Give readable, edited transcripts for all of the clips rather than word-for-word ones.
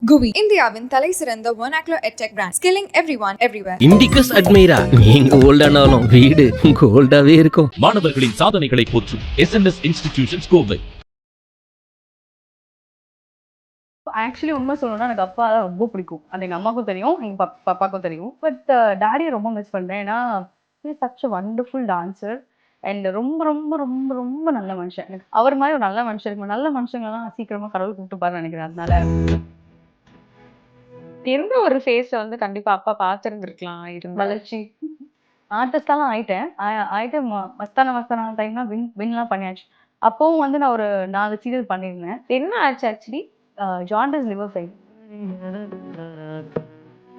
GUI இந்தியாவின் தலை சிறந்த vernacular edtech brand, skilling everyone everywhere. இண்டிகஸ் அட்மைரா நீங்க ஓல்டானாலும் வீடு கோல்டாவே இருக்கும். மாணவர்களின் சாதனைகளை போற்றும் SNS இன்ஸ்டிடியூஷன்ஸ் கோவை. ஆக்சுவலி உண்மை சொல்லணும்னா எனக்கு அப்பா தான் ரொம்ப பிடிக்கும். அது எங்கள் அம்மாவுக்கும் தெரியும், எங்கள் பாப்பாவுக்கும் தெரியும். பட் டேடியை ரொம்ப மிஸ் பண்ணுறேன். ஏன்னா such a wonderful dancer and ரொம்ப ரொம்ப ரொம்ப ரொம்ப நல்ல மனுஷன். எனக்கு அவர் மாதிரி ஒரு நல்ல மனுஷன் இருக்கு. நல்ல மனுஷங்கள்லாம் சீக்கிரமாக கடவுள் கூப்பிட்டு பாருன்னு நினைக்கிறேன். அதனால எந்த ஒரு ஃபேஸ வந்து கண்டிப்பா அப்பா பார்த்திருந்திருக்கலாம் இருந்தா. வளர்ச்சி ஆர்டிஸ்டாலாம் ஆயிட்டேன். மஸ்தான டைம்லாம் வின்லாம் பண்ணியாச்சு. அப்போவும் வந்து நான் ஒரு 4 சீரியல் பண்ணியிருந்தேன். என்ன ஆச்சு ஆக்சுவலி? ஜாண்டஸ் லிவர் ஃபெயில்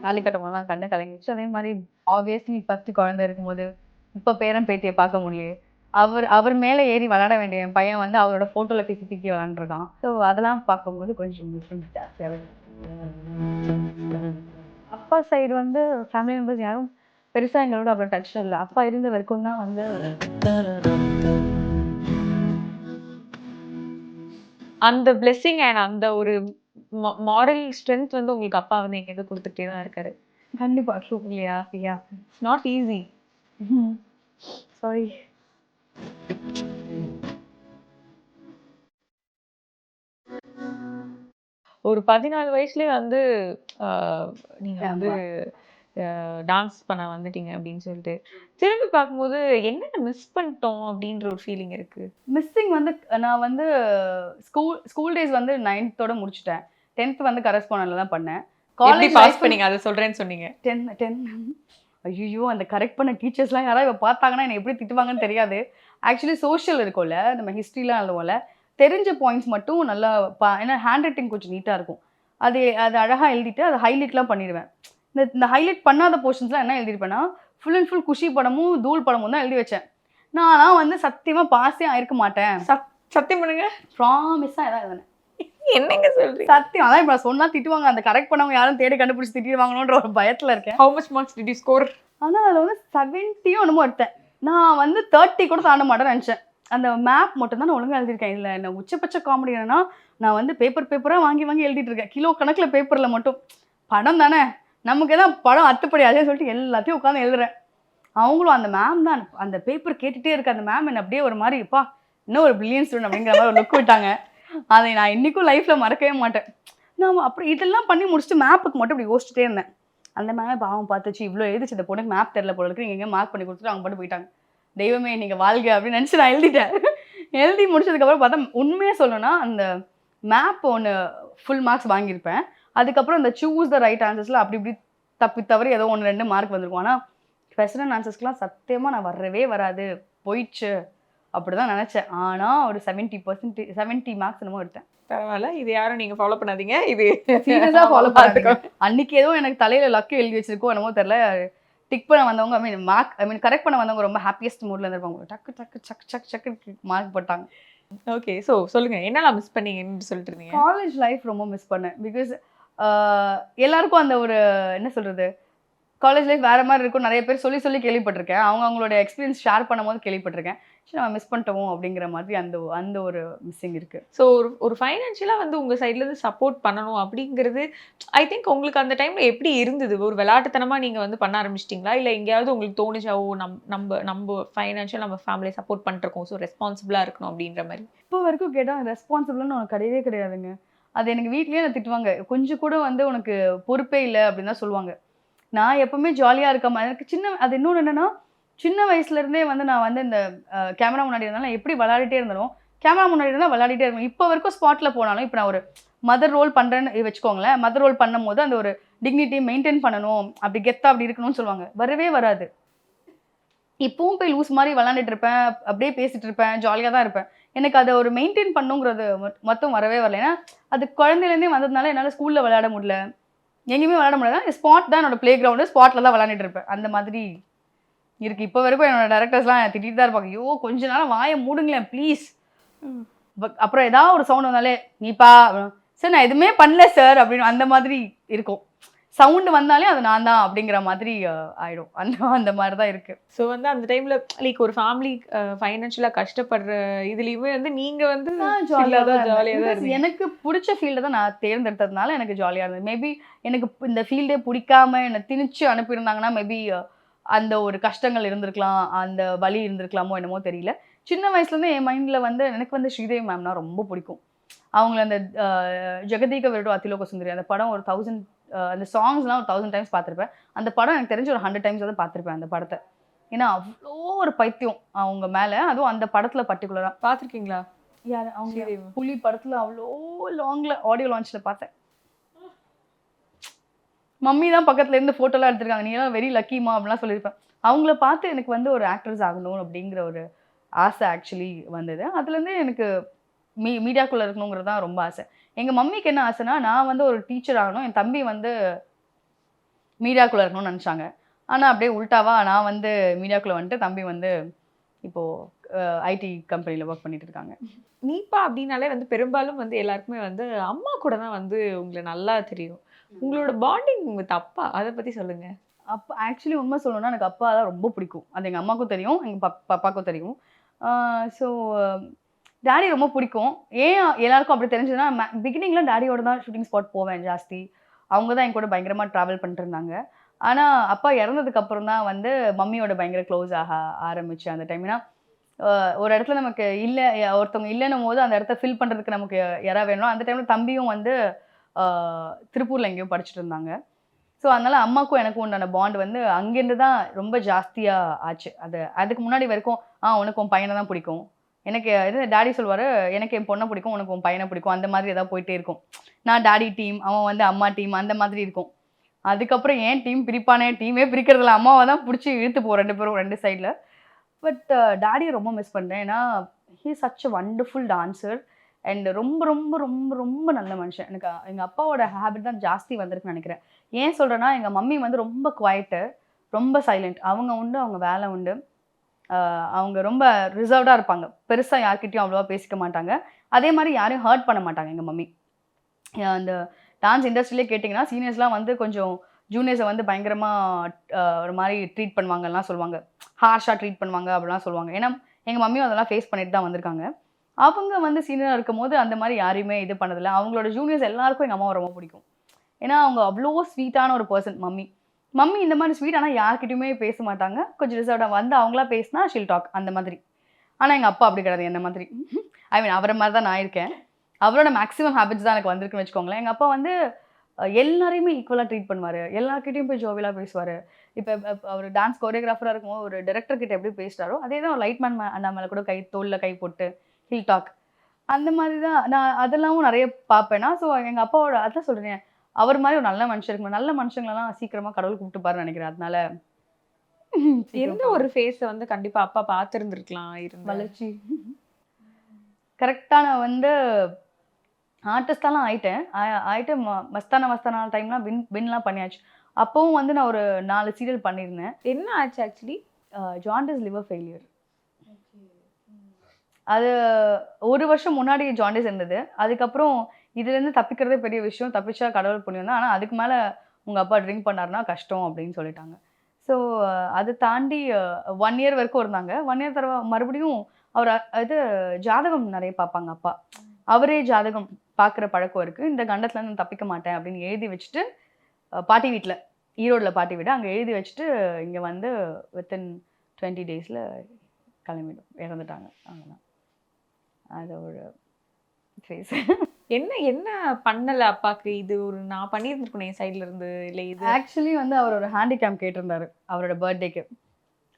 காலிக்கட்டமெல்லாம் கண்ணு கலங்கிடுச்சு. அதே மாதிரி ஆப்வியஸ்லி ஃபர்ஸ்ட் குழந்தை இருக்கும்போது இப்போ பேரன் பேத்தியை பார்க்க முடியும். அவர் மேலே ஏறி விளாட வேண்டிய என் பையன் வந்து அவரோட ஃபோட்டோவில் தூக்கி விளாண்டுருக்கான். ஸோ அதெல்லாம் பார்க்கும்போது கொஞ்சம் டிஃப்ரெண்ட் ஜாஸ்தியாகவே. அப்பா சைடு வந்து ஃபேமிலி மெம்பர்ஸ் யாரும் பெருசாக எங்களோட அவ்வளோ டச்சில் இல்லை. அப்பா இருந்த வரைக்கும் தான் வந்து அந்த பிளெஸிங் அண்ட் அந்த ஒரு மாரல் ஸ்ட்ரென்த் வந்து உங்களுக்கு அப்பா வந்து எங்க கொடுத்துட்டே தான் இருக்காரு. கண்டிப்பாக ட்ரூ இல்லையா? Yeah it's not easy. Sorry. ஒரு 14 வயசுலயே வந்து நீங்க வந்து டான்ஸ் பண்ண வந்துட்டீங்க அப்படின்னு சொல்லிட்டு திரும்பி பார்க்கும்போது என்னென்ன மிஸ் பண்ணிட்டோம் அப்படின்ற ஒரு ஃபீலிங் இருக்கு. மிஸ்ஸிங் வந்து நான் வந்து ஸ்கூல் டேஸ் வந்து 9th முடிச்சுட்டேன். 10th வந்து கரஸ்பாண்டன்ட்ல தான் பண்ணேன். காலேஜ் பாஸ் பண்ணீங்க, அதை சொல்றேன்னு சொன்னீங்க. 10 ஐயோ அந்த கரெக்ட் பண்ண டீச்சர்ஸ்லாம் யாராவது இப்போ பார்த்தாங்கன்னா என்னை எப்படி திட்டுவாங்கன்னு தெரியாது. ஆக்சுவலி சோஷியல் இருக்கும்ல, நம்ம ஹிஸ்ட்ரிலாம் எழுதுவோம்ல, தெரிஞ்ச பாயிண்ட்ஸ் மட்டும் நல்லா ஏன்னா ஹேண்ட் ரைட்டிங் கொஞ்சம் நீட்டாக இருக்கும். அது அழகாக எழுதிட்டு அதை ஹைலைட்லாம் பண்ணிடுவேன். இந்த ஹைலைட் பண்ணாத போர்ஷன்ஸ்லாம் என்ன எழுதிருப்பேன்னா ஃபுல் அண்ட் ஃபுல் குஷி படமும் தூள் படமும் தான் எழுதி வச்சேன். நான் வந்து சத்தியமாக பாஸே ஆயிருக்க மாட்டேன். சத்தியம் பண்ணுங்க. ப்ராமிஸாக எதாவது எழுதுனேன். என்னங்க சொல்றீங்க? சத்தியம். அதான் இப்போ சொன்னா திட்டுவாங்க, அந்த கரெக்ட் பண்ணவங்க யாரும் தேடி கண்டுபிடிச்சி திட்டிடுவாங்களோன்ற ஒரு பயத்தில் இருக்கேன். How much marks did you score? ஆனால் அதில் வந்து 70 என்னமோ எடுத்தேன். நான் வந்து 30 கூட தாண்ட மாட்டேன்னு நினச்சேன். அந்த மேப் மட்டும் தான் நான் ஒழுங்காக எழுதியிருக்கேன். இதில் என்ன உச்சபட்ச காமெடி என்னன்னா, நான் வந்து பேப்பராக வாங்கி எழுதிட்டு இருக்கேன். கிலோ கணக்கில் பேப்பரில் மட்டும். படம் தானே, நமக்கு தான் படம் அத்துப்படி அதே சொல்லிட்டு எல்லாத்தையும் உட்காந்து எழுதுறேன். அவங்களும் அந்த மேம் தான் அந்த பேப்பர் கேட்டுகிட்டே இருக்கு. அந்த மேம் என்ன அப்படியே ஒரு மாதிரி இப்பா இன்னும் ஒரு பில்லியன் ஸ்டூடெண்ட் அப்படிங்கிற மாதிரி ஒரு லுக் விட்டாங்க. அதை நான் இன்றைக்கும் லைஃப்பில் மறக்கவே மாட்டேன். நான் அப்புறம் இதெல்லாம் பண்ணி முடிச்சுட்டு மேப்புக்கு மட்டும் இப்படி யோசிச்சுட்டே இருந்தேன். அந்த மேமே பாவம் பார்த்துச்சு, இவ்வளோ எழுதிச்சு இந்த பொண்ணுக்கு மேப் தெரியல போல இருக்கு, எங்கேயும் மார்க் பண்ணி கொடுத்துட்டு அவங்க பாட்டு போயிட்டாங்க. தெய்வமே நீங்கள் வாழ்க அப்படின்னு நினச்சி நான் எழுதிட்டேன். எழுதி முடிச்சதுக்கப்புறம் பார்த்தா உண்மையாக சொல்லணும்னா அந்த மேப் ஒன்று ஃபுல் மார்க்ஸ் வாங்கியிருப்பேன். அதுக்கப்புறம் இந்த சூஸ் த ரைட் ஆன்சர்ஸில் அப்படி இப்படி தவறி ஏதோ 1-2 மார்க் வந்திருக்கும். ஆனால் கொஸ்டின் ஆன்சர்ஸ்க்குலாம் சத்தியமாக நான் வரவே வராது, போயிடுச்சு அப்படி தான் நினச்சேன். ஆனால் ஒரு 70 மார்க்ஸ் என்னமோ எடுத்தேன். பரவாயில்ல, இது யாரும் நீங்க ஃபாலோ பண்ணாதீங்க. இது சீரியஸாக ஃபாலோ பார்த்துக்கோ. அன்றைக்கி ஏதோ எனக்கு தலையில் லக்கு எழுதி வச்சிருக்கோ என்னமோ தெரில. டிக் பண்ண வந்தவங்க கரெக்ட் பண்ண வந்தவங்க ரொம்ப ஹாப்பியஸ்ட் மூடில் இருந்திருப்பாங்க. டக்கு டக்கு சக் சக் சக்கு மார்க் போட்டாங்க. ஓகே, ஸோ சொல்லுங்க என்னெல்லாம் மிஸ் பண்ணீங்கன்னு சொல்லிட்டு இருந்தீங்க. காலேஜ் லைஃப் ரொம்ப மிஸ் பண்ணேன். பிகாஸ் எல்லாருக்கும் அந்த ஒரு என்ன சொல்கிறது, காலேஜ் லைஃப் வேறு மாதிரி இருக்கும். நிறைய பேர் சொல்லி கேள்விப்பட்டிருக்கேன். அவங்களோட எக்ஸ்பீரியன்ஸ் ஷேர் பண்ணும்போது கேள்விப்பட்டிருக்கேன். சரி நம்ம மிஸ் பண்ணிட்டோம் அப்படிங்கிற மாதிரி அந்த ஒரு மிஸ்ஸிங் இருக்குது. ஸோ ஒரு ஃபைனான்ஷியலாக வந்து உங்கள் சைட்லேருந்து சப்போர்ட் பண்ணணும் அப்படிங்கிறது ஐ திங்க் உங்களுக்கு அந்த டைமில் எப்படி இருந்தது? ஒரு விளையாட்டுத்தனமாக நீங்கள் வந்து பண்ண ஆரம்பிச்சிட்டிங்களா, இல்லை எங்கேயாவது உங்களுக்கு தோணுச்சாவோ நம்ம ஃபைனான்ஷியல் நம்ம ஃபேமிலியை சப்போர்ட் பண்ணிருக்கோம், ஸோ ரெஸ்பான்சிபிளாக இருக்கணும் அப்படின்ற மாதிரி? இப்போ வரைக்கும் கேட்டால் ரெஸ்பான்சிபிள்னு உனக்கு கிடையவே கிடையாதுங்க. அது எனக்கு வீட்லேயே நான் திட்டுவாங்க. கொஞ்சம் கூட வந்து உனக்கு பொறுப்பே இல்லை அப்படின்னு தான் சொல்லுவாங்க. நான் எப்பவுமே ஜாலியாக இருக்காம எனக்கு அது இன்னொன்று என்னென்னா, சின்ன வயசுலேருந்தே வந்து நான் வந்து இந்த கேமரா முன்னாடி இருந்தாலும் எப்படி விளையாடிட்டே இருந்தாலும் கேமரா முன்னாடி இருந்தால் விளையாடிட்டே இருந்தேன். இப்போ வரைக்கும் ஸ்பாட்டில் போனாலும் இப்போ நான் ஒரு மதர் ரோல் பண்ணுறேன்னு வச்சுக்கோங்களேன். மதர் ரோல் பண்ணும் போது அந்த ஒரு டிக்னிட்டியை மெயின்டைன் பண்ணணும், அப்படி கெத்தாக அப்படி இருக்கணும்னு சொல்லுவாங்க. வரவே வராது. இப்பவும் போய் லூஸ் மாதிரி விளையாண்டுட்டு இருப்பேன், அப்படியே பேசிகிட்டு இருப்பேன், ஜாலியாக தான் இருப்பேன். எனக்கு அதை ஒரு மெயின்டைன் பண்ணுங்கிறது மொத்தம் வரவே வரல. ஏன்னா அது குழந்தையிலேருந்தே வந்ததுனால என்னால் ஸ்கூலில் விளையாட முடியல, எங்கேயுமே விளையாட முடியாது. ஸ்பாட் தான் என்னோட பிளே கிரவுண்டு, ஸ்பாட்டில் தான் விளையாண்டுட்டு இருப்பேன். அந்த மாதிரி இருக்குது. இப்போ வரைக்கும் என்னோட டேரக்டர்ஸ்லாம் திட்டிட்டு தான் இருப்பாங்க, ஐயோ கொஞ்ச நேரம் வாயை மூடுங்களேன் ப்ளீஸ். அப்புறம் ஏதாவது ஒரு சவுண்ட் வந்தாலே நீப்பா சார் நான் எதுவுமே பண்ணல சார் அப்படின்னு அந்த மாதிரி இருக்கும். சவுண்டு வந்தாலே அது நான் தான் அப்படிங்கிற மாதிரி ஆயிடும். அந்த மாதிரி தான் இருக்கு. ஸோ வந்து அந்த டைம்ல லைக் ஒரு ஃபேமிலி ஃபைனான்ஷியலா கஷ்டப்படுற இதுலயுமே வந்து நீங்க வந்து ஜாலியா தான் இருந்தீங்க. எனக்கு பிடிச்ச ஃபீல்டை தான் நான் தேர்ந்தெடுத்ததுனால எனக்கு ஜாலியா இருந்தது. மேபி எனக்கு இந்த ஃபீல்டே பிடிக்காம என்னை திணிச்சு அனுப்பியிருந்தாங்கன்னா மேபி அந்த ஒரு கஷ்டங்கள் இருந்திருக்கலாம், அந்த வலி இருந்திருக்கலாமோ என்னமோ தெரியல. சின்ன வயசுலேருந்து என் மைண்டில் வந்து எனக்கு வந்து ஸ்ரீதேவி மேம்னா ரொம்ப பிடிக்கும். அவங்கள அந்த ஜெகதீக விருடு அதிலோக சுந்தரி அந்த படம் ஒரு 1000 அந்த சாங்ஸ்லாம் ஒரு 1000 டைம்ஸ் பார்த்துருப்பேன். அந்த படம் எனக்கு தெரிஞ்சு ஒரு 100 டைம்ஸ் வந்து பார்த்துருப்பேன் அந்த படத்தை. ஏன்னா அவ்வளோ ஒரு பைத்தியம் அவங்க மேலே, அதுவும் அந்த படத்தில் பர்டிகுலராக. பார்த்துருக்கீங்களா? யார் அவங்க? புலி படத்தில் அவ்வளோ லாங்கில் ஆடியோ லான்ச்சில் பார்த்தேன். மம்மி தான் பக்கத்துல இருந்து ஃபோட்டோலாம் எடுத்திருக்காங்க. நீ எல்லாம் வெரி லக்கிமா அப்படிலாம் சொல்லியிருப்பேன். அவங்கள பார்த்து எனக்கு வந்து ஒரு ஆக்ட்ரஸ் ஆகணும் அப்படிங்கிற ஒரு ஆசை ஆக்சுவலி வந்தது. அதுலேருந்து எனக்கு மீடியாக்குள்ளே இருக்கணுங்கிறது தான் ரொம்ப ஆசை. எங்கள் மம்மிக்கு என்ன ஆசைனா, நான் வந்து ஒரு டீச்சர் ஆகணும், என் தம்பி வந்து மீடியாக்குள்ளே இருக்கணும்னு நினச்சாங்க. ஆனால் அப்படியே உல்ட்டாவா நான் வந்து மீடியாக்குள்ளே வந்துட்டு தம்பி வந்து இப்போது ஐடி கம்பெனியில் ஒர்க் பண்ணிட்டு இருக்காங்க. நீப்பா அப்படின்னாலே வந்து பெரும்பாலும் வந்து எல்லாருக்குமே வந்து அம்மா கூட தான் வந்து உங்களை நல்லா தெரியும். உங்களோட பாண்டிங் வித் அப்பா அதை பற்றி சொல்லுங்க. அப்பா ஆக்சுவலி உண்மை சொல்லணும்னா எனக்கு அப்பா தான் ரொம்ப பிடிக்கும். அது எங்கள் அம்மாவுக்கும் தெரியும், எங்கள் பாப்பாவுக்கும் தெரியும். ஸோ டேடி ரொம்ப பிடிக்கும். ஏன் எல்லாருக்கும் அப்படி தெரிஞ்சதுன்னா, பிகினிங்கில் டேடியோட தான் ஷூட்டிங் ஸ்பாட் போவேன் ஜாஸ்தி. அவங்க தான் என் கூட பயங்கரமாக ட்ராவல் பண்ணிட்டு இருந்தாங்க. ஆனால் அப்பா இறந்ததுக்கு அப்புறம் தான் வந்து மம்மியோட பயங்கர க்ளோஸ் ஆரம்பிச்சு அந்த டைம். ஏன்னா ஒரு இடத்துல நமக்கு இல்லை, ஒருத்தவங்க இல்லைன்னும் போது அந்த இடத்த ஃபில் பண்ணுறதுக்கு நமக்கு யாராவது வேணும். அந்த டைமில் தம்பியும் வந்து திருப்பூரில் எங்கேயோ படிச்சுட்டு இருந்தாங்க. ஸோ அதனால அம்மாக்கும் எனக்கும் உண்டான பாண்ட் வந்து அங்கேருந்து தான் ரொம்ப ஜாஸ்தியாக ஆச்சு. அதுக்கு முன்னாடி வரைக்கும் உனக்கு உன் பையனை தான் பிடிக்கும், எனக்கு இது டாடி சொல்லுவார், எனக்கு என் பொண்ணை பிடிக்கும், உனக்கு உன் பையனை பிடிக்கும், அந்த மாதிரி ஏதாவது போயிட்டே இருக்கும். நான் டாடி டீம், அவன் வந்து அம்மா டீம், அந்த மாதிரி இருக்கும். அதுக்கப்புறம் ஏன் டீம் பிரிப்பானே, டீமே பிரிக்கிறதுல அம்மாவை தான் பிடிச்சி இழுத்து போவோம் 2 பேரும் 2 சைடில். பட் டாடியை ரொம்ப மிஸ் பண்ணுறேன். ஏன்னா he such a wonderful dancer and ரொம்ப ரொம்ப ரொம்ப ரொம்ப நல்ல மனுஷன். எனக்கு எங்கள் அப்பாவோட ஹேபிட் தான் ஜாஸ்தி வந்திருக்குன்னு நினைக்கிறேன். ஏன் சொல்கிறேன்னா, எங்கள் மம்மி வந்து ரொம்ப குவைட்டு, ரொம்ப சைலண்ட். அவங்க உண்டு, அவங்க வேலை உண்டு. அவங்க ரொம்ப ரிசர்வ்டாக இருப்பாங்க. பெருசாக யார்கிட்டையும் அவ்வளோவா பேசிக்க மாட்டாங்க. அதே மாதிரி யாரையும் ஹர்ட் பண்ண மாட்டாங்க எங்கள் மம்மி. அந்த டான்ஸ் இண்டஸ்ட்ரியிலே கேட்டிங்கன்னா, சீனியர்ஸ்லாம் வந்து கொஞ்சம் ஜூனியர்ஸை வந்து பயங்கரமாக ஒரு மாதிரி ட்ரீட் பண்ணுவாங்கலாம் சொல்லுவாங்க. ஹார்ஷாக ட்ரீட் பண்ணுவாங்க அப்படிலாம் சொல்லுவாங்க. ஏன்னா எங்கள் மம்மியும் அதெல்லாம் ஃபேஸ் பண்ணிட்டு தான் வந்திருக்காங்க. அவங்க வந்து சீனியராக இருக்கும்போது அந்த மாதிரி யாரையுமே இது பண்ணதில்லை. அவங்களோட ஜூனியர்ஸ் எல்லாருக்கும் எங்கள் அம்மாவை ரொம்ப பிடிக்கும். ஏன்னா அவங்க அவ்வளோ ஸ்வீட்டான ஒரு பர்சன் மம்மி இந்த மாதிரி ஸ்வீட். ஆனால் யார்கிட்டையுமே பேச மாட்டாங்க. கொஞ்சம் ரிசர்வ்டாக வந்து அவங்களா பேசினா ஷில் டாக் அந்த மாதிரி. ஆனால் எங்கள் அப்பா அப்படி கிடையாது, என்ன மாதிரி. ஐ மீன் அவரை மாதிரி தான் நான் இருக்கேன். அவரோட மேக்ஸிமம் ஹேபிட்ஸ் தான் எனக்கு வந்திருக்குன்னு வச்சுக்கோங்களேன். எங்கள் அப்பா வந்து எல்லாரையுமே ஈக்குவலாக ட்ரீட் பண்ணுவார். எல்லாருக்கிட்டையும் போய் ஜோவியலாக பேசுவார். இப்போ அவர் டான்ஸ் கோரியோகிராஃபராக இருக்கும்போது ஒரு டைரக்டர் கிட்ட எப்படி பேசுகிறாரோ அதே தான் ஒரு லைட்மேன் அண்ணா மேலே கூட தோளில் கை போட்டு ஹில் டாக் அந்த மாதிரி தான். நான் அதெல்லாமும் நிறைய பார்ப்பேன்னா. ஸோ எங்கள் அப்பாவோட அதான் சொல்கிறேன், அவர் மாதிரி ஒரு நல்ல மனுஷன் இருக்கணும். நல்ல மனுஷங்களெல்லாம் சீக்கிரமாக கடவுள் கூப்பிட்டுப்பாருன்னு நினைக்கிறேன். அதனால எந்த ஒரு ஃபேஸை வந்து கண்டிப்பாக அப்பா பார்த்துருந்துருக்கலாம் வளர்ச்சி கரெக்டாக. நான் வந்து ஆர்டிஸ்டாலாம் ஆயிட்டு மஸ்தானா டைம்லாம் வின்லாம் பண்ணியாச்சு. அப்போவும் வந்து நான் ஒரு 4 சீரியல் பண்ணியிருந்தேன். என்ன ஆச்சு ஆக்சுவலி? Jaundice liver failure. அது 1 வருஷம் முன்னாடி ஜாண்டிஸ் இருந்தது. அதுக்கப்புறம் இதுலேருந்து தப்பிக்கிறதே பெரிய விஷயம், தப்பிச்சா கடவுள் புண்ணியம் தான். ஆனால் அதுக்கு மேலே உங்கள் அப்பா ட்ரிங்க் பண்ணாருன்னா கஷ்டம் அப்படின்னு சொல்லிட்டாங்க. ஸோ அதை தாண்டி 1 இயர் வரைக்கும் இருந்தாங்க. 1 இயர் தடவை மறுபடியும் அவர் இது ஜாதகம் நிறைய பார்ப்பாங்க அப்பா. அவரே ஜாதகம் பார்க்குற பழக்கம் இருக்குது. இந்த கண்டத்துலேருந்து நான் தப்பிக்க மாட்டேன் அப்படின்னு எழுதி வச்சுட்டு பாட்டி வீட்டில், ஈரோடில் பாட்டி வீடு, அங்கே எழுதி வச்சுட்டு இங்கே வந்து வித்தின் 20 டேஸில் கிளம்பிடும், இறந்துட்டாங்க. அவ்வளோதான். அது ஒரு ஃபேஸ். என்ன என்ன பண்ணலை அப்பாவுக்கு? இது ஒரு நான் பண்ணியிருந்துருக்கணும் என் சைட்ல இருந்து. இல்லை இது ஆக்சுவலி வந்து அவர் ஒரு ஹேண்டிகேம் கேட்டிருந்தாரு அவரோட பர்த்டேக்கு.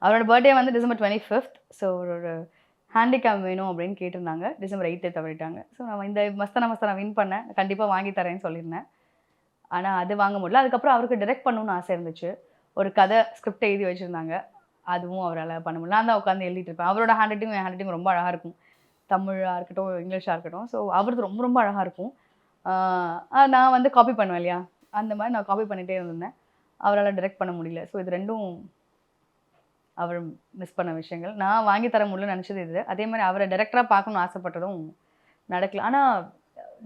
அவரோட பர்த்டே வந்து டிசம்பர் 25th. ஸோ ஒரு ஹேண்டிகேம் வேணும் அப்படின்னு கேட்டிருந்தாங்க. டிசம்பர் 8 தவறிட்டாங்க. ஸோ நான் இந்த மஸ்தானா வின் பண்ணேன், கண்டிப்பாக வாங்கி தரேன்னு சொல்லியிருந்தேன். ஆனால் அது வாங்க முடியல. அதுக்கப்புறம் அவருக்கு டைரக்ட் பண்ணணும்னு ஆசை இருந்துச்சு. ஒரு கதை ஸ்கிரிப்ட் எழுதி வச்சுருந்தாங்க. அதுவும் அவரால் பண்ண முடியல. நான் தான் உட்காந்து எழுதிட்டு இருப்பேன். அவரோட ஹேண்ட் ரைட்டிங் என் ஹேண்ட் ரைட்டிங் ரொம்ப அழகாக இருக்கும். தமிழாக இருக்கட்டும், இங்கிலீஷாக இருக்கட்டும். ஸோ அவரது ரொம்ப ரொம்ப அழகாக இருக்கும். நான் வந்து காப்பி பண்ணுவேன் இல்லையா, அந்த மாதிரி நான் காப்பி பண்ணிகிட்டே இருந்திருந்தேன். அவரால் டைரக்ட் பண்ண முடியல. ஸோ இது ரெண்டும் அவர் மிஸ் பண்ண விஷயங்கள். நான் வாங்கி தர முடியலன்னு நினச்சது இது. அதே மாதிரி அவரை டைரக்டராக பார்க்கணும்னு ஆசைப்பட்டதும் நடக்கல. ஆனால்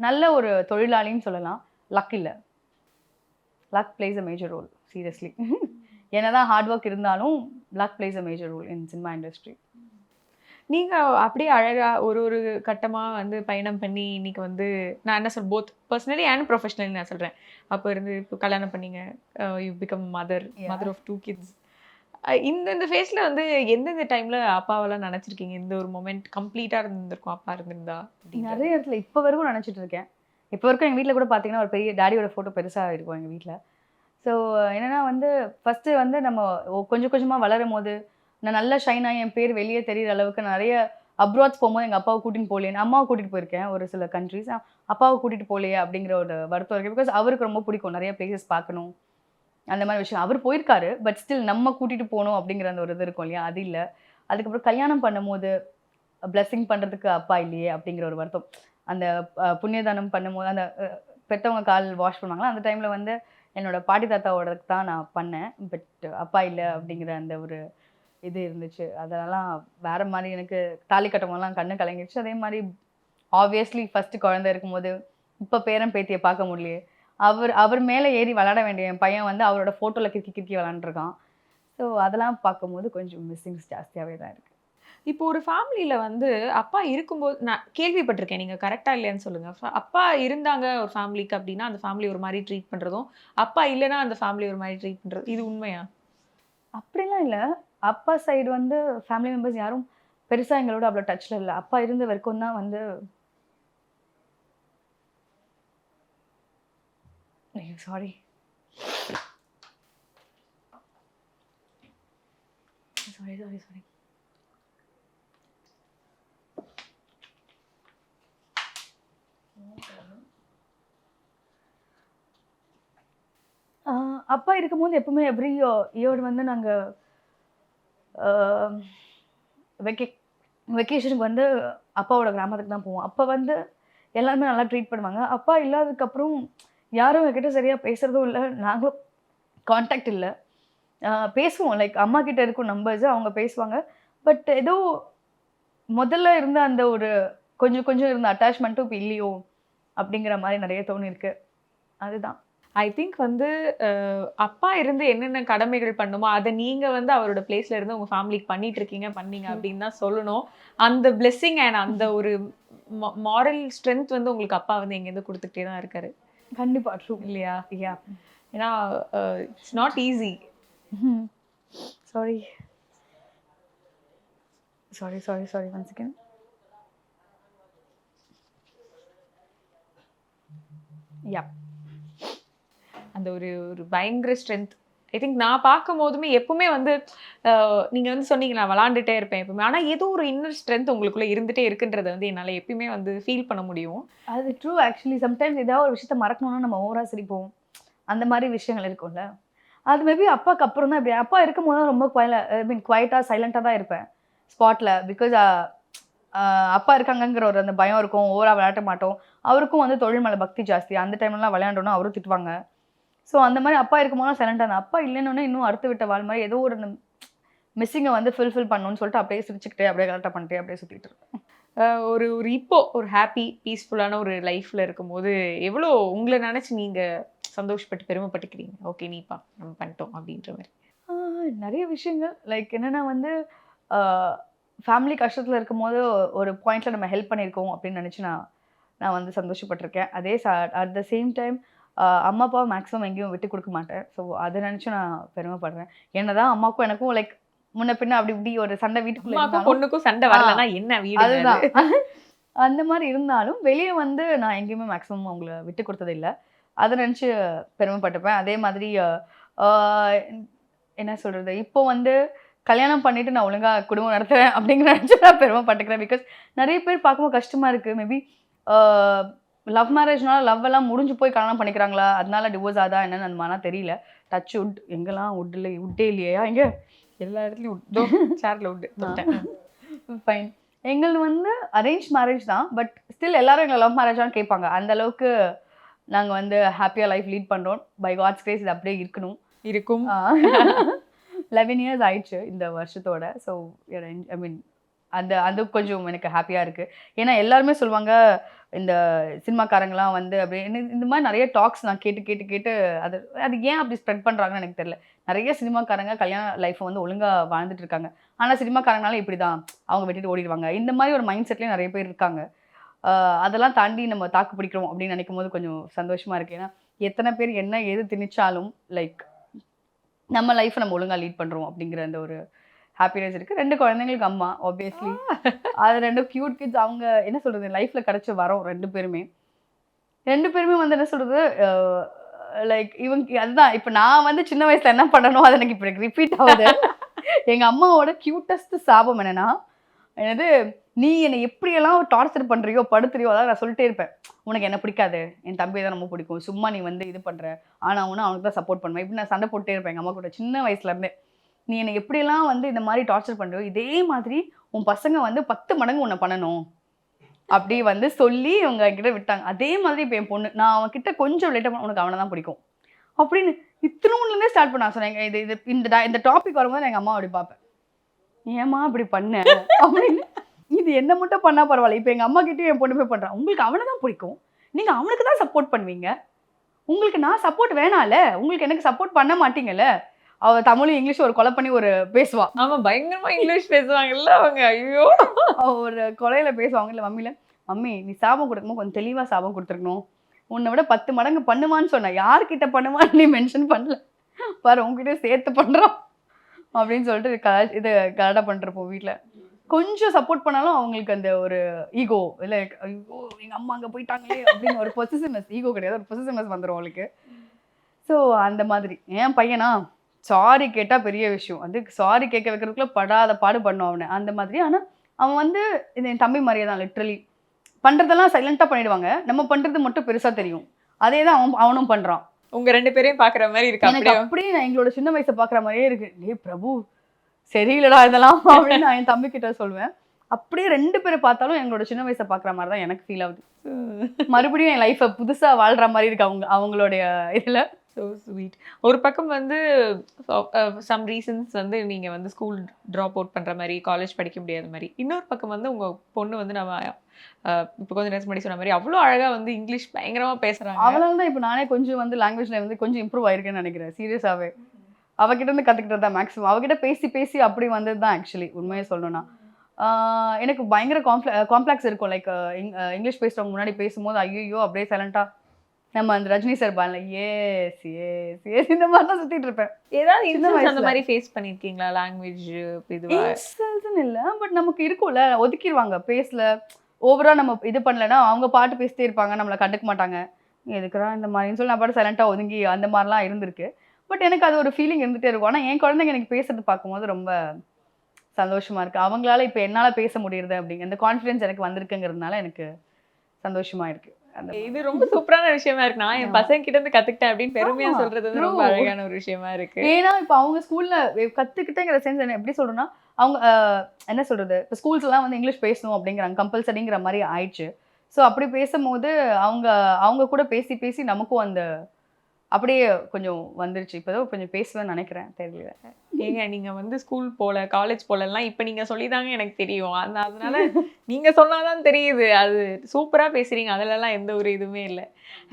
நல்ல ஒரு தொழிலாளின்னு சொல்லலாம். லக் இல்லை. Luck plays a major role seriously. என்னதான் ஹார்ட் ஒர்க் இருந்தாலும் luck plays a major role in cinema industry. நீங்க அப்படியே அழகா ஒரு ஒரு கட்டமா வந்து பயணம் பண்ணி இன்னைக்கு வந்து நான் என்ன சொல் போத் பர்சனலி அண்ட் ப்ரொஃபஷனலி நான் சொல்றேன். அப்போ இருந்து இப்போ கல்யாணம் பண்ணீங்க, you become mother of 2 kids. இந்த ஃபேஸ்ல வந்து எந்தெந்த டைம்ல அப்பாவெல்லாம் நினைச்சிருக்கீங்க? இந்த ஒரு மொமெண்ட் கம்ப்ளீட்டா இருந்திருக்கும் அப்பா இருந்திருந்தா அப்படிங்கிற. நிறைய இடத்துல இப்போ வரைக்கும் நினச்சிட்டு இருக்கேன். இப்போ வரைக்கும் எங்கள் வீட்டில் கூட பார்த்தீங்கன்னா ஒரு பெரிய டேடியோட ஃபோட்டோ பெருசாக இருக்கும் எங்கள் வீட்டில். ஸோ என்னன்னா வந்து ஃபஸ்ட்டு வந்து நம்ம கொஞ்சம் கொஞ்சமாக வளரும் போது நான் நல்லா ஷைன் ஆகி என் பேர் வெளியே தெரியிற அளவுக்கு நிறைய அப்ராட்ஸ் போகும்போது எங்கள் அப்பாவை கூட்டிகிட்டு போகலையே, அம்மாவை கூட்டிகிட்டு போயிருக்கேன் ஒரு சில கண்ட்ரிஸ், அப்பாவை கூட்டிகிட்டு போகலையே அப்படிங்கிற ஒரு வருத்தம் இருக்குது. பிகாஸ் அவருக்கு ரொம்ப பிடிக்கும் நிறைய பிளேசஸ் பார்க்கணும் அந்த மாதிரி விஷயம். அவர் போயிருக்காரு, பட் ஸ்டில் நம்ம கூட்டிகிட்டு போகணும் அப்படிங்கிற அந்த ஒரு இது இருக்கும் இல்லையா, அது இல்லை. அதுக்கப்புறம் கல்யாணம் பண்ணும்போது பிளெஸிங் பண்ணுறதுக்கு அப்பா இல்லையே அப்படிங்கிற ஒரு வருத்தம். அந்த புண்ணியதானம் பண்ணும்போது அந்த பெற்றவங்க கால் வாஷ் பண்ணுவாங்களா, அந்த டைமில் வந்து என்னோட பாட்டி தாத்தாவோடதுக்கு தான் நான் பண்ணேன், பட் அப்பா இல்லை அப்படிங்கிற அந்த ஒரு இது இருந்துச்சு. அதெல்லாம் வேற மாதிரி எனக்கு தாலி கட்டமெல்லாம் கண்ணு கலங்கிடுச்சு. அதே மாதிரி ஆப்வியஸ்லி ஃபர்ஸ்ட் குழந்தை இருக்கும்போது இப்போ பேரன் பேத்தியை பார்க்க முடியலையே, அவர் மேலே ஏறி விளாட வேண்டிய என் பையன் வந்து அவரோட ஃபோட்டோவில் கிறுக்கி விளாண்டுருக்கான். ஸோ அதெல்லாம் பார்க்கும்போது கொஞ்சம் மிஸ்ஸிங்ஸ் ஜாஸ்தியாகவே தான் இருக்குது. இப்போ ஒரு ஃபேமிலியில வந்து அப்பா இருக்கும்போது நான் கேள்விப்பட்டிருக்கேன், நீங்க கரெக்டா இல்லையான்னு சொல்லுங்க. அப்பா இருந்தாங்க ஒரு ஃபேமிலிக்கு அப்படின்னா அந்த ஃபேமிலி ஒரு மாதிரி ட்ரீட் பண்றதும், அப்பா இல்லைன்னா அந்த ஃபேமிலி ஒரு மாதிரி ட்ரீட் பண்றது, இது உண்மையா? அப்படிலாம் இல்லை. அப்பா சைடு வந்து ஃபேமிலி மெம்பர்ஸ் யாரும் பெருசாக எங்களோட அவ்வளோ டச்சில் இல்லை. அப்பா இருந்த வரைக்கும் தான் வந்து சாரி சாரி சாரி சாரி அப்பா இருக்கும்போது எப்பவுமே எவ்ரி இயர் வந்து நாங்கள் வெக்கேஷனுக்கு வந்து அப்பாவோட கிராமத்துக்கு தான் போவோம். அப்போ வந்து எல்லாருமே நல்லா ட்ரீட் பண்ணுவாங்க. அப்பா இல்லாததுக்கப்புறம் யாரும் என்கிட்ட சரியாக பேசுகிறதும் இல்லை, நாங்களும் கான்டாக்ட் இல்லை. பேசுவோம், லைக் அம்மா கிட்ட இருக்கும் நம்பர்ஸு, அவங்க பேசுவாங்க. பட் ஏதோ முதல்ல இருந்த அந்த ஒரு கொஞ்சம் கொஞ்சம் இருந்த அட்டாச்மெண்ட்டும் இப்போ இல்லையோ அப்படிங்கிற மாதிரி நிறைய தோணிருக்கு. அதுதான். ஐ திங்க் வந்து அப்பா இருந்து என்னென்ன கடமைகள் பண்ணுமோ அதை நீங்க வந்து அவரோட பிளேஸ்ல இருந்து உங்க ஃபேமிலிக்கு பண்ணீங்க அப்படின்னு தான் சொல்லணும். அந்த பிளெஸிங் அண்ட் அந்த ஒரு மாரல் ஸ்ட்ரென்த் வந்து உங்களுக்கு அப்பா வந்து எங்கேருந்து கொடுத்துக்கிட்டே தான் இருக்காரு. கண்டிப்பா ட்ரூ இல்லையா? யா. ஏன்னா it's not easy. Sorry sorry sorry sorry one second. Yeah, அந்த ஒரு ஒரு பயங்கர ஸ்ட்ரென்த். ஐ திங்க் நான் பார்க்கும் போதுமே எப்பவுமே வந்து நீங்க வந்து சொன்னீங்க நான் விளாண்டுட்டே இருப்பேன் எப்பவுமே, ஆனா ஏதோ ஒரு இன்னர் ஸ்ட்ரென்த் உங்களுக்குள்ள இருந்துட்டே இருக்குன்றதை வந்து என்னால எப்பயுமே வந்து ஃபீல் பண்ண முடியும். அது ட்ரூ. ஆக்சுவலி சம்டைம்ஸ் ஏதாவது ஒரு விஷயத்த மறக்கணும்னா நம்ம ஓவரா சிரிப்போம், அந்த மாதிரி விஷயங்கள் இருக்கும்ல. அது மேபி அப்பாவுக்கு அப்புறம் தான் இப்படி. அப்பா இருக்கும்போது தான் ரொம்ப குவைட்டாக சைலண்டாக தான் இருப்பேன் ஸ்பாட்டில். பிகாஸ் அப்பா இருக்காங்கங்கிற ஒரு அந்த பயம் இருக்கும், ஓவரா விளையாட்ட மாட்டோம். அவருக்கும் வந்து தொழில் மேலே பக்தி ஜாஸ்தி. அந்த டைம்லாம் விளையாண்டோன்னா அவரும் திட்டுவாங்க. ஸோ அந்த மாதிரி அப்பா இருக்கும்போது சைலண்டாக இருந்தேன். அப்பா இல்லைன்னு இன்னும் அடுத்து விட்ட வாழ் மாதிரி ஏதோ ஒரு மிஸ்ஸிங்கை வந்து ஃபில் பண்ணணும்னு சொல்லிட்டு அப்படியே சிரிச்சுக்கிட்டே அப்படியே கரெக்டாக பண்ணிட்டே அப்படியே சுற்றிட்டு இருக்கேன். ஒரு ஒரு இப்போ ஒரு ஹாப்பி பீஸ்ஃபுல்லான ஒரு லைஃப்ல இருக்கும்போது எவ்வளோ உங்களை நினைச்சு நீங்க சந்தோஷப்பட்டு பெருமைப்பட்டுக்கிறீங்க? ஓகே நீப்பா நம்ம பண்ணிட்டோம் அப்படின்ற மாதிரி. நிறைய விஷயங்கள் லைக் என்னென்னா வந்து ஃபேமிலி கஷ்டத்தில் இருக்கும்போது ஒரு பாயிண்டில் நம்ம ஹெல்ப் பண்ணியிருக்கோம் அப்படின்னு நினச்சி நான் வந்து சந்தோஷப்பட்டிருக்கேன். அதே அட் த சேம் டைம் அம்மா அப்பாவை மேக்ஸிமம் எங்கேயும் விட்டு கொடுக்க மாட்டேன். ஸோ அதை நினச்சி நான் பெருமைப்படுறேன். என்னதான் அம்மாவுக்கும் எனக்கும் லைக் முன்ன பின்ன அப்படி இப்படி ஒரு சண்டை வீட்டுக்குள்ள பொண்ணுக்கும் சண்டை வரலன்னா என்ன வீடு, அதுதான் அந்த மாதிரி இருந்தாலும் வெளியே வந்து நான் எங்கேயுமே மேக்ஸிமம் அவங்கள விட்டு கொடுத்தது இல்லை. அதை நினச்சி பெருமைப்பட்டுப்பேன். அதே மாதிரி என்ன சொல்கிறது, இப்போ வந்து கல்யாணம் பண்ணிவிட்டு நான் ஒழுங்காக குடும்பம் நடத்துகிறேன் அப்படிங்கிற நினச்சி நான் பெருமைப்பட்டுக்கிறேன். பிகாஸ் நிறைய பேர் பார்க்கும்போது கஷ்டமாக இருக்குது. மேபி லவ் மேரேஜ்னால லவ் எல்லாம் முடிஞ்சு போய் கல்யாணம் பண்ணிக்கிறாங்களா, அதனால டிவோர்ஸ் ஆதா என்னன்னு அந்த மாதிரிலாம் தெரியல. டச் உட் எங்கெல்லாம் உட்டே இல்லையா, இங்கே எல்லா இடத்துலையும் சேர்ல உட்டு ஃபைன். எங்களுக்கு வந்து அரேஞ்ச் மேரேஜ் தான், பட் ஸ்டில் எல்லாரும் எங்களை லவ் மேரேஜான்னு கேட்பாங்க. அந்த அளவுக்கு நாங்கள் வந்து ஹாப்பியாக லைஃப் லீட் பண்ணுறோம். பை காட்ஸ் கிரேஸ் இது அப்படியே இருக்கும். 11 years ஆயிடுச்சு இந்த வருஷத்தோட. ஸோ ஐ மீன் அது கொஞ்சம் எனக்கு ஹாப்பியாக இருக்குது. ஏன்னா எல்லாருமே சொல்லுவாங்க இந்த சினிமாக்காரங்களாம் வந்து அப்படி இந்த மாதிரி நிறைய டாக்ஸ் நான் கேட்டு கேட்டு கேட்டு அது அது ஏன் அப்படி ஸ்ப்ரெட் பண்ணுறாங்கன்னு எனக்கு தெரியல. நிறைய சினிமாக்காரங்க கல்யாண லைஃப்பை வந்து ஒழுங்காக வாழ்ந்துட்டு இருக்காங்க. ஆனால் சினிமாக்காரங்கனால இப்படி தான் அவங்க விட்டுட்டு ஓடிடுவாங்க. இந்த மாதிரி ஒரு மைண்ட் செட்லேயும் நிறைய பேர் இருக்காங்க. அதெல்லாம் தாண்டி நம்ம தாக்கு பிடிக்கிறோம் அப்படின்னு நினைக்கும் போது கொஞ்சம் சந்தோஷமாக இருக்குது. ஏன்னா எத்தனை பேர் என்ன எது திணிச்சாலும் லைக் நம்ம லைஃப்பை நம்ம ஒழுங்காக லீட் பண்ணுறோம் அப்படிங்கிற அந்த ஒரு ஹாப்பினஸ் இருக்குது. 2 குழந்தைங்களுக்கு அம்மா ஆப்வியஸ்லி. அது 2 க்யூட் கிட்ஸ். அவங்க என்ன சொல்கிறது லைஃப்பில் கிடச்ச வரோம் 2 பேருமே வந்து என்ன சொல்கிறது லைக் இவங்க அதுதான். இப்போ நான் வந்து சின்ன வயசில் என்ன பண்ணணும் அது எனக்கு இப்போ ரிப்பீட் ஆகுது. எங்கள் அம்மாவோட க்யூட்டஸ்ட் சாபம் என்னென்னா என்னது நீ என்னை எப்படியெல்லாம் டார்ச்சர் பண்ணுறியோ படுத்துறியோ அதாவது நான் சொல்லிட்டே இருப்பேன். உனக்கு என்ன பிடிக்காது, என் தம்பியை தான் ரொம்ப பிடிக்கும், சும்மா நீ வந்து இது பண்ணுற, ஆனால் அவனுக்கு தான் சப்போர்ட் பண்ணுவேன். இப்படி நான் சண்டை போட்டே இருப்பேன் எங்கள் அம்மா கூட சின்ன வயசுலேருந்தே. நீ என்னை எப்படியெல்லாம் வந்து இந்த மாதிரி டார்ச்சர் பண்ணுறியோ இதே மாதிரி உன் பசங்க வந்து 10 மடங்கு உன்னை பண்ணணும் அப்படி வந்து சொல்லி அவங்க என்கிட்ட விட்டாங்க. அதே மாதிரி இப்போ என் பொண்ணு நான் அவன்கிட்ட கொஞ்சம் லேட்டாக பண்ண உனக்கு அவனை தான் பிடிக்கும் அப்படின்னு இத்தினூன்லேருந்தே ஸ்டார்ட் பண்ண சொன்னேன். இது இந்த டாபிக் வரும்போது எங்கள் அம்மா அப்படி பார்ப்பேன், ஏம்மா அப்படி பண்ண அப்படின்னு. இது என்ன மட்டும் பண்ணால் பரவாயில்ல. இப்போ எங்கள் அம்மா கிட்டேயும் என் பொண்ணு போய் பண்ணுறான். உங்களுக்கு அவனை தான் பிடிக்கும், நீங்கள் அவனுக்கு தான் சப்போர்ட் பண்ணுவீங்க, உங்களுக்கு நான் சப்போர்ட் வேணாம்ல, உங்களுக்கு எனக்கு சப்போர்ட் பண்ண மாட்டீங்கல்ல. அவ தமிழும் இங்கிலீஷும் ஒரு கொலை பண்ணி ஒரு பேசுவா. ஆமா பயங்கரமா இங்கிலீஷ் பேசுவாங்கல்ல அவங்க. ஐயோ அவ ஒரு கொலையில பேசுவாங்க. இல்லை மம்மியில மம்மி நீ சாபம் கொடுக்கும்போது கொஞ்சம் தெளிவாக சாபம் கொடுத்துருக்கணும், உன்னை விட 10 மடங்கு பண்ணுவான்னு சொன்ன, யார்கிட்ட பண்ணுவான்னு நீ மென்ஷன் பண்ணல பாரு, உங்ககிட்ட சேர்த்து பண்ணுறோம் அப்படின்னு சொல்லிட்டு இது கரெக்டாக பண்ணிருப்போம். வீட்டில் கொஞ்சம் சப்போர்ட் பண்ணாலும் அவங்களுக்கு அந்த ஒரு ஈகோ இல்லை, ஐயோ எங்கள் அம்மா அங்கே போயிட்டாங்களே அப்படின்னு ஒரு பொசிசிவ்னஸ், ஈகோ கிடையாது ஒரு பொசிசிவ்னஸ் வந்துடும் அவளுக்கு. ஸோ அந்த மாதிரி என் பையனா சாரி கேட்டால் பெரிய விஷயம், அது சாரி கேட்க வைக்கிறதுக்குள்ள படாத பாடு பண்ணும் அவனை அந்த மாதிரி. ஆனால் அவன் வந்து இது என் தம்பி மாதிரியே தான், லிட்ரலி பண்ணுறதெல்லாம் சைலண்ட்டாக பண்ணிடுவாங்க, நம்ம பண்ணுறது மட்டும் பெருசாக தெரியும். அதே தான் அவனும் பண்ணுறான். உங்க 2 பேரையும் பாக்குற மாதிரி இருக்கு. எனக்கு அப்படியே நான் எங்களோட சின்ன வயசை பார்க்குற மாதிரியே இருக்கு. டே பிரபு சரியில்லடா இதெல்லாம் அப்படின்னு நான் என் தம்பி கிட்ட சொல்லுவேன். அப்படியே 2 பேரை பார்த்தாலும் எங்களோட சின்ன வயசை பார்க்குற மாதிரி தான் எனக்கு ஃபீல் ஆகுது. மறுபடியும் என் லைஃப்பை புதுசாக வாழ்கிற மாதிரி இருக்கு அவங்களுடைய இதில். So sweet. ஒரு பக்கம் வந்து சம் ரீசன்ஸ் வந்து நீங்கள் வந்து ஸ்கூல் ட்ராப் அவுட் பண்ணுற மாதிரி, காலேஜ் படிக்க முடியாத மாதிரி. இன்னொரு பக்கம் வந்து உங்கள் பொண்ணு வந்து நம்ம இப்போ கொஞ்சம் நேரம் முன்னாடி சொன்ன மாதிரி அவ்வளோ அழகாக வந்து இங்கிலீஷ் பயங்கரமாக பேசுகிறாங்க. அவளால் தான் இப்போ நானே கொஞ்சம் வந்து லாங்குவேஜில் வந்து கொஞ்சம் இம்ப்ரூவ் ஆயிருக்கேன்னு நினைக்கிறேன். சீரியஸாகவே அவகிட்ட இருந்து கற்றுக்கிட்டது தான் மேக்ஸிமம். அவகிட்ட பேசி பேசி அப்படி வந்தது தான் ஆக்சுவலி உண்மையை சொல்லணும்னா. எனக்கு பயங்கர காம்ப்ளெக்ஸ் இருக்கும். லைக் இங்கிலீஷ் பேசுகிறவங்க முன்னாடி பேசும்போது ஐயோ அப்படியே சைலண்ட்டாக நம்ம அந்த ரஜினி சார் பாருல ஏஸ் ஏஸ் ஏஸ் இந்த மாதிரி தான் சுற்றிட்டு இருப்பேன். ஏதாவது இன்சல்ட்ஸ் அந்த மாதிரி ஃபேஸ் பண்ணியிருக்கீங்களா? லாங்குவேஜ் இதுவா இன்சல்ட்ஸ்னு இல்லை, பட் நமக்கு இருக்கும்ல, ஒதுக்கிடுவாங்க பேசல, ஓவராக நம்ம இது பண்ணலைன்னா அவங்க பாட்டு பேசிட்டே இருப்பாங்க, நம்மளை கண்டுக்க மாட்டாங்க, எதுக்குறா இந்த மாதிரின்னு சொல்லி நான் பாட்டு சைலண்ட்டாக ஒதுங்கி அந்த மாதிரிலாம் இருந்திருக்கு. பட் எனக்கு அது ஒரு ஃபீலிங் இருந்துகிட்டே இருக்கும். ஆனால் என் குழந்தைங்க எனக்கு பேசுறது பார்க்கும்போது ரொம்ப சந்தோஷமாக இருக்குது. அவங்களால இப்போ என்னால் பேச முடியுது அப்படிங்க அந்த கான்ஃபிடென்ஸ் எனக்கு வந்திருக்குங்கிறதுனால எனக்கு சந்தோஷமாக இருக்குது. இது ரொம்ப சூப்பரான விஷயமா இருக்கு. நான் என் பசங்க கிட்ட இருந்து கத்துக்கிட்டேன் அப்படின்னு பெருமையா சொல்றது வந்து ரொம்ப அழகான ஒரு விஷயமா இருக்கு. ஏன்னா இப்போ அவங்க ஸ்கூல்ல கத்துக்கிட்டேங்கிற சென்ஸ் என்ன எப்படி சொல்றேன்னா, அவங்க என்ன சொல்றது, இப்போ ஸ்கூல்ஸ் எல்லாம் வந்து இங்கிலீஷ் பேசணும் அப்படிங்கிறாங்க, கம்பல்சரிங்கிற மாதிரி ஆயிடுச்சு. ஸோ அப்படி பேசும்போது அவங்க கூட பேசி பேசி நமக்கும் அந்த அப்படியே கொஞ்சம் வந்துருச்சு. இப்போதான் கொஞ்சம் பேசுவேன்னு நினைக்கிறேன், தெரியல. ஏங்க நீங்க வந்து ஸ்கூல் போல காலேஜ் போலலாம் இப்போ நீங்க சொல்லிதாங்க எனக்கு தெரியும். அதனால நீங்க சொன்னாதான் தெரியுது. அது சூப்பரா பேசுறீங்க, அதுலலாம் எந்த ஒரு இதுவுமே இல்லை.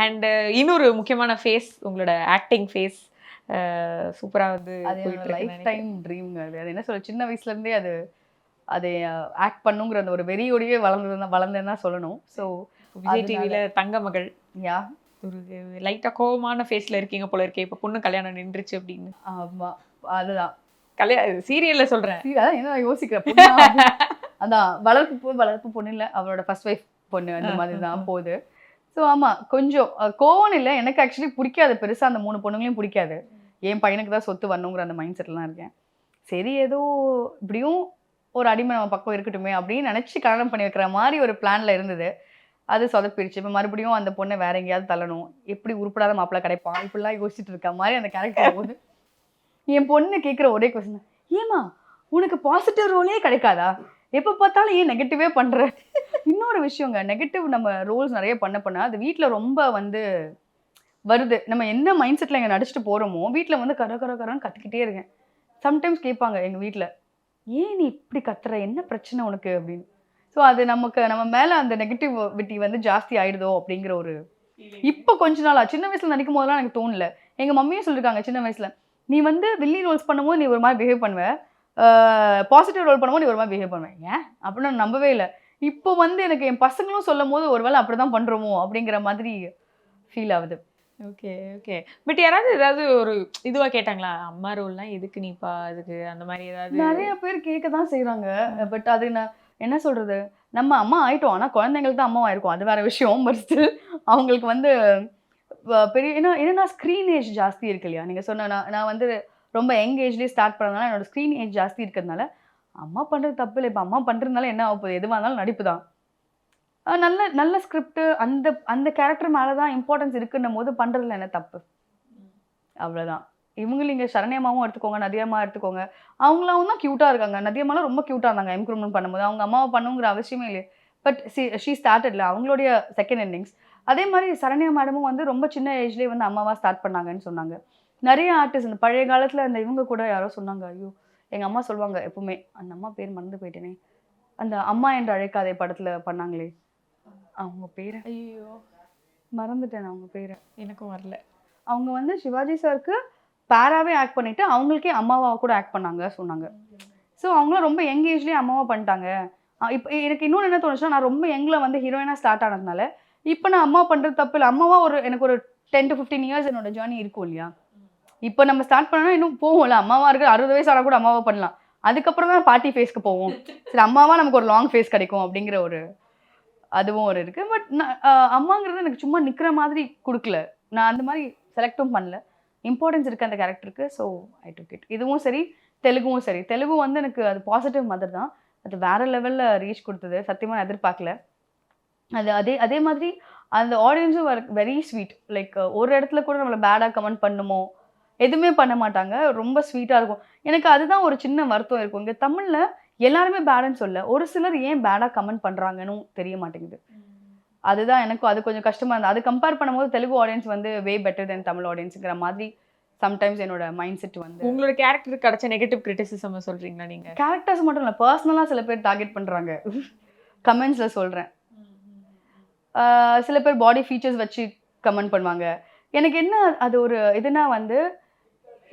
அண்ட் இன்னொரு முக்கியமான ஃபேஸ் உங்களோட ஆக்டிங் ஃபேஸ் சூப்பரா வந்து லைஃப் டைம் ட்ரீம்ங்க. அது என்ன சொல்ல, சின்ன வயசுல இருந்தே அதை ஆக்ட் பண்ணுங்கிற அந்த ஒரு வெறியோடையே வளர்ந்தேன்னா சொல்லணும். ஸோ விஜய் டிவில தங்க மகள் யா ஒரு லைட்டா கோவமான ஃபேஸ்ல இருக்கீங்க போல இருக்கே. இப்போ பொண்ணு கல்யாணம் நின்றுச்சு அப்படின்னு. ஆமா அதுதான் கல்யாணம் சீரியல்ல சொல்றேன். அதான் என்ன யோசிக்கிறேன், அதான் வளர்ப்பு பொண்ணு இல்லை, அவளோட ஃபர்ஸ்ட் ஒய்ஃப் பொண்ணு அந்த மாதிரி தான் போகுது. ஸோ ஆமாம் கொஞ்சம் கோவம் இல்லை, எனக்கு ஆக்சுவலி பிடிக்காது பெருசாக, அந்த 3 பொண்ணுங்களையும் பிடிக்காது. என் பையனுக்கு தான் சொத்து வரணுங்கிற அந்த மைண்ட் செட்லாம் இருக்கேன். சரி ஏதோ இப்படியும் ஒரு அடிமை நம்ம பக்கம் இருக்கட்டுமே அப்படின்னு நினச்சி கல்யாணம் பண்ணி வைக்கிற மாதிரி ஒரு பிளானில் இருந்தது. அது சொதப்பிடுச்சு. இப்போ மறுபடியும் அந்த பொண்ணை வேற எங்கேயாவது தள்ளணும், எப்படி உருப்படாத மாப்பிள்ளை கிடைப்பான் இப்படிலாம் யோசிச்சுட்டு இருக்க மாதிரி அந்த கேரக்டர் போது. என் பொண்ணு கேட்குற ஒரே கொஸ்டின், ஏமா உனக்கு பாசிட்டிவ் ரோலே கிடைக்காதா, எப்போ பார்த்தாலும் ஏன் நெகட்டிவே பண்ணுற? இன்னொரு விஷயங்க, நெகட்டிவ் நம்ம ரோல்ஸ் நிறைய பண்ண அது வீட்டில் ரொம்ப வந்து வருது. நம்ம என்ன மைண்ட் செட்டில் இங்கே நடிச்சுட்டு போகிறோமோ வீட்டில் வந்து கரன்னு கற்றுக்கிட்டே இருக்கேன். சம்டைம்ஸ் கேட்பாங்க எங்கள் வீட்டில், ஏன் நீ இப்படி கத்துற, என்ன பிரச்சனை உனக்கு அப்படின்னு. ஸோ அது நம்ம மேலே அந்த நெகட்டிவிட்டி வந்து ஜாஸ்தி ஆயிடுதோ அப்படிங்கிற ஒரு இப்போ கொஞ்ச நாளா, சின்ன வயசுல நடிக்கும் போதெல்லாம் எனக்கு தோணல. எங்கள் மம்மியும் சொல்லியிருக்காங்க சின்ன வயசுல, நீ வந்து வில்லி ரோல்ஸ் பண்ணும்போது நீ ஒரு மாதிரி பிஹேவ் பண்ணுவ, பாசிட்டிவ் ரோல் பண்ணும்போது நீ ஒரு மாதிரி பிஹேவ் பண்ணுவேன். ஏன் அப்படின்னு நான் நம்பவே இல்லை. இப்போ வந்து எனக்கு என் பசங்களும் சொல்லும் போது ஒருவேளை அப்படிதான் பண்றோமோ அப்படிங்கிற மாதிரி ஃபீல் ஆகுது. Okay okay. பட் யாராவது ஏதாவது ஒரு இதுவா கேட்டாங்களா, அம்மா ரோல்லாம் எதுக்கு நீப்பா அதுக்கு அந்த மாதிரி ஏதாவது? நிறைய பேர் கேட்க தான் செய்றாங்க. பட் அது நான் என்ன சொல்றது, நம்ம அம்மா ஆயிட்டோம். ஆனா குழந்தைங்களுக்கு தான் அம்மாவா இருக்கும், அது வேற விஷயம். பட் ஸ்டில் அவங்களுக்கு வந்து பெரிய என்னன்னா ஸ்க்ரீன் ஏஜ் ஜாஸ்தி இருக்கு இல்லையா. நீங்க சொன்ன நான் வந்து ரொம்ப யங் ஏஜ்லேயே ஸ்டார்ட் பண்ணதுனால என்னோட ஸ்க்ரீன் ஏஜ் ஜாஸ்தி இருக்கிறதுனால அம்மா பண்றது தப்பு இல்லை. இப்போ அம்மா பண்றதுனால என்ன ஆக போகுது, எதுவாக இருந்தாலும் நடிப்பு தான். நல்ல நல்ல ஸ்கிரிப்ட், அந்த அந்த கேரக்டர் மேலே தான் இம்பார்ட்டன்ஸ் இருக்குன்னும் போது பண்றதுல என்ன தப்பு, அவ்வளோதான். இவங்களும் இங்கே சரண்யமாவும் எடுத்துக்கோங்க, நதியம்மா எடுத்துக்கோங்க, அவங்களாவும் தான் க்யூட்டாக இருக்காங்க. நதியம்மாலாம் ரொம்ப க்யூட்டாக இருந்தாங்க இம்ப்ரூவ்மெண்ட் பண்ணும்போது. அவங்க அம்மாவை பண்ணுங்கிற அவசியமே இல்லையே. பட் ஷீ ஸ்டார்டட்ல அவங்களுடைய செகண்ட் இன்னிங்ஸ். அதே மாதிரி சரண்யா மேடமும் வந்து ரொம்ப சின்ன ஏஜ்லேயே வந்து அம்மாவாக ஸ்டார்ட் பண்ணாங்கன்னு சொன்னாங்க. நிறைய ஆர்டிஸ்ட் இந்த பழைய காலத்தில் அந்த இவங்க கூட யாரோ சொன்னாங்க, ஐயோ எங்கள் அம்மா சொல்லுவாங்க எப்பவுமே, அந்த அம்மா பேர் மறந்து போயிட்டேனே, அந்த அம்மா என்று அழைக்காதே படத்தில் பண்ணாங்களே, அவங்க பேரை ஐயோ மறந்துட்டேன், அவங்க பேரை. எனக்கும் வரல. அவங்க வந்து சிவாஜி சாருக்கு பேராவே ஆக்ட் பண்ணிட்டு அவங்களுக்கே அம்மாவாக கூட ஆக்ட் பண்ணாங்க சொன்னாங்க. ஸோ அவங்களும் ரொம்ப யங் ஏஜ்லேயே அம்மாவாக பண்ணிட்டாங்க. இப்போ எனக்கு இன்னொன்று என்ன தோணுச்சுன்னா, நான் ரொம்ப யங்கில் வந்து ஹீரோயினாக ஸ்டார்ட் ஆனதுனால இப்போ நான் அம்மா பண்ணுறது தப்பு இல்லை. அம்மாவாக எனக்கு ஒரு 10 to 15 years என்னோட ஜேர்னி இருக்கும் இல்லையா. இப்போ நம்ம ஸ்டார்ட் பண்ணோன்னா இன்னும் போவோம்ல, அம்மாவாக இருக்குது 60 வயசு ஆனால் கூட அம்மாவாக பண்ணலாம். அதுக்கப்புறம் தான் பாட்டி ஃபேஸ்க்கு போவோம். சரி அம்மாவாக நமக்கு ஒரு லாங் ஃபேஸ் கிடைக்கும் அப்படிங்கிற ஒரு அதுவும் ஒரு இருக்குது. பட் அம்மாங்கிறது எனக்கு சும்மா நிற்கிற மாதிரி கொடுக்கல, நான் அந்த மாதிரி செலக்டும் பண்ணல. இம்பார்ட்டன்ஸ் இருக்குது அந்த கேரக்டருக்கு. So I took it. இதுவும் சரி, தெலுங்கும் சரி. தெலுங்கு வந்து எனக்கு அது பாசிட்டிவ் மதர் தான், அது வேறு லெவலில் ரீச் கொடுத்தது. சத்தியமாக நான் எதிர்பார்க்கல. அது அதே மாதிரி அந்த ஆடியன்ஸும் வெரி ஸ்வீட். லைக் ஒரு இடத்துல கூட நம்மளை பேடாக கமெண்ட் பண்ணுமோ எதுவுமே பண்ண மாட்டாங்க, ரொம்ப ஸ்வீட்டாக இருக்கும். எனக்கு அதுதான் ஒரு சின்ன வருத்தம் இருக்கும். இங்கே தமிழில் எல்லாருமே பேடுன்னு சொல்ல, ஒரு சிலர் ஏன் பேடாக கமெண்ட் பண்ணுறாங்கன்னு தெரிய மாட்டேங்குது. அதுதான் எனக்கும் அது கொஞ்சம் கஷ்டமாக இருந்தது. அது கம்பேர் பண்ணும்போது தெலுங்கு ஆடியன்ஸ் வந்து வே பெட்டர் தென் தமிழ் ஆடியன்ஸுங்கிற மாதிரி சம்டைம்ஸ் என்னோட மைண்ட் செட் வந்து. உங்களோட கேரக்டருக்கு கிடைச்ச நெகட்டிவ் கிரிட்டிசிசம் சொல்றீங்களா நீங்க? கேரக்டர்ஸ் மட்டும் இல்லை, பர்சனலாக சில பேர் டார்கெட் பண்ணுறாங்க கமெண்ட்ஸில் சொல்கிறேன். சில பேர் பாடி ஃபீச்சர்ஸ் வச்சு கமெண்ட் பண்ணுவாங்க. எனக்கு என்ன அது ஒரு இதுனா வந்து,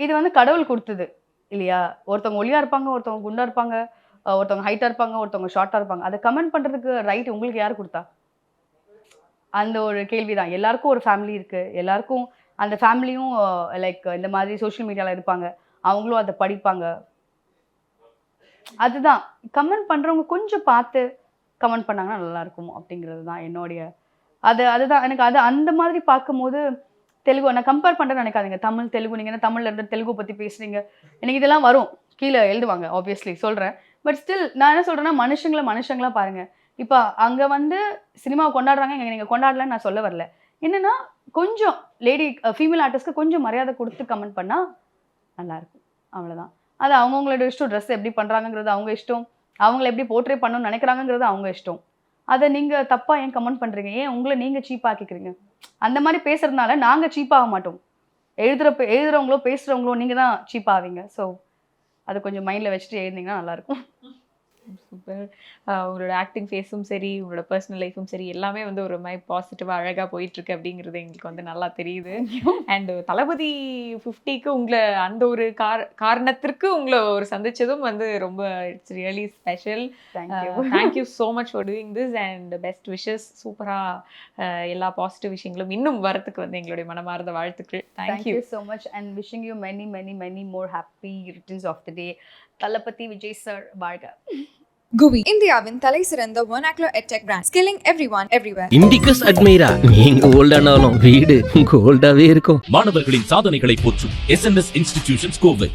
இது வந்து கடவுள் கொடுத்தது இல்லையா. ஒருத்தவங்க ஒல்லியாக இருப்பாங்க, ஒருத்தவங்க குண்டாக இருப்பாங்க, ஒருத்தவங்க ஹைட்டாக இருப்பாங்க, ஒருத்தவங்க ஷார்ட்டாக இருப்பாங்க. அதை கமெண்ட் பண்ணுறதுக்கு ரைட் உங்களுக்கு யார் கொடுத்தா? அந்த ஒரு கேள்வி தான். எல்லாருக்கும் ஒரு ஃபேமிலி இருக்குது, எல்லாருக்கும் அந்த ஃபேமிலியும் லைக் இந்த மாதிரி சோஷியல் மீடியாவில் இருப்பாங்க, அவங்களும் அதை படிப்பாங்க. அதுதான் கமெண்ட் பண்ணுறவங்க கொஞ்சம் பார்த்து கமெண்ட் பண்ணாங்கன்னா நல்லாயிருக்கும் அப்படிங்கிறது தான் என்னுடைய அதுதான் எனக்கு அந்த மாதிரி பார்க்கும்போது தெலுங்கு நான் கம்பேர் பண்ணுறேன்னு நினைக்காதீங்க. தமிழ் தெலுங்கு, நீங்கள் என்ன தமிழில் இருந்து தெலுங்கு பற்றி பேசுகிறீங்க, எனக்கு இதெல்லாம் வரும், கீழே எழுதுவாங்க ஆப்வியஸ்லி சொல்கிறேன். பட் ஸ்டில் நான் என்ன சொல்கிறேன்னா, மனுஷங்களாக பாருங்கள். இப்போ அங்கே வந்து சினிமாவை கொண்டாடுறாங்க, இங்கே நீங்கள் கொண்டாடலன்னு நான் சொல்ல வரல. என்னென்னா கொஞ்சம் ஃபீமேல் ஆர்டிஸ்ட்க்கு கொஞ்சம் மரியாதை கொடுத்து கமெண்ட் பண்ணால் நல்லாயிருக்கும், அவ்வளோதான். அது அவங்கவுங்களோட இஷ்டம். ட்ரெஸ் எப்படி பண்ணுறாங்கங்கிறது அவங்க இஷ்டம், அவங்கள எப்படி போர்ட்ரே பண்ணணும்னு நினைக்கிறாங்கிறது அவங்க இஷ்டம். அதை நீங்கள் தப்பாக ஏன் கமெண்ட் பண்ணுறீங்க, ஏன் உங்களை நீங்கள் சீப்பாக ஆக்கிக்கிறீங்க? அந்த மாதிரி பேசுகிறதுனால நாங்கள் சீப்பாக மாட்டோம், எழுதுகிறவங்களோ பேசுகிறவங்களோ நீங்கள் தான் சீப்பாக ஆவீங்க. ஸோ அதை கொஞ்சம் மைண்டில் வச்சுட்டு எழுதிங்கன்னா நல்லாயிருக்கும். சூப்பர். உங்களோட ஆக்டிங் ஃபேஸும் சரி, உங்களோட பர்சனல் லைஃபும் சரி, எல்லாமே வந்து ஒரு மாதிரி பாசிட்டிவாக அழகாக போயிட்டுருக்கு அப்படிங்கிறது எங்களுக்கு வந்து நல்லா தெரியுது. அண்ட் தளபதி 50க்கு உங்களை அந்த ஒரு காரணத்திற்கு உங்களை ஒரு சந்திச்சதும் வந்து ரொம்ப it's really special. Thank you so much for doing this and best wishes. சூப்பராக எல்லா பாசிட்டிவ் விஷயங்களும் இன்னும் வரத்துக்கு வந்து எங்களுடைய மனமார்ந்த வாழ்த்துக்கள். Thank you so much and wishing you many many many more happy returns of the day. Thalapathy Vijay sir வாழ்க. குவி இந்தியாவின் தலை சிறந்த vernacular edtech brand, skilling everyone everywhere. இண்டிகஸ் அட்மைரா, நீங்க ஓல்டானாலும் வீடு கோல்டாவே இருக்கும். மாணவர்களின் சாதனைகளை போற்றும் SNS இன்ஸ்டிடியூஷன்ஸ் கோவை.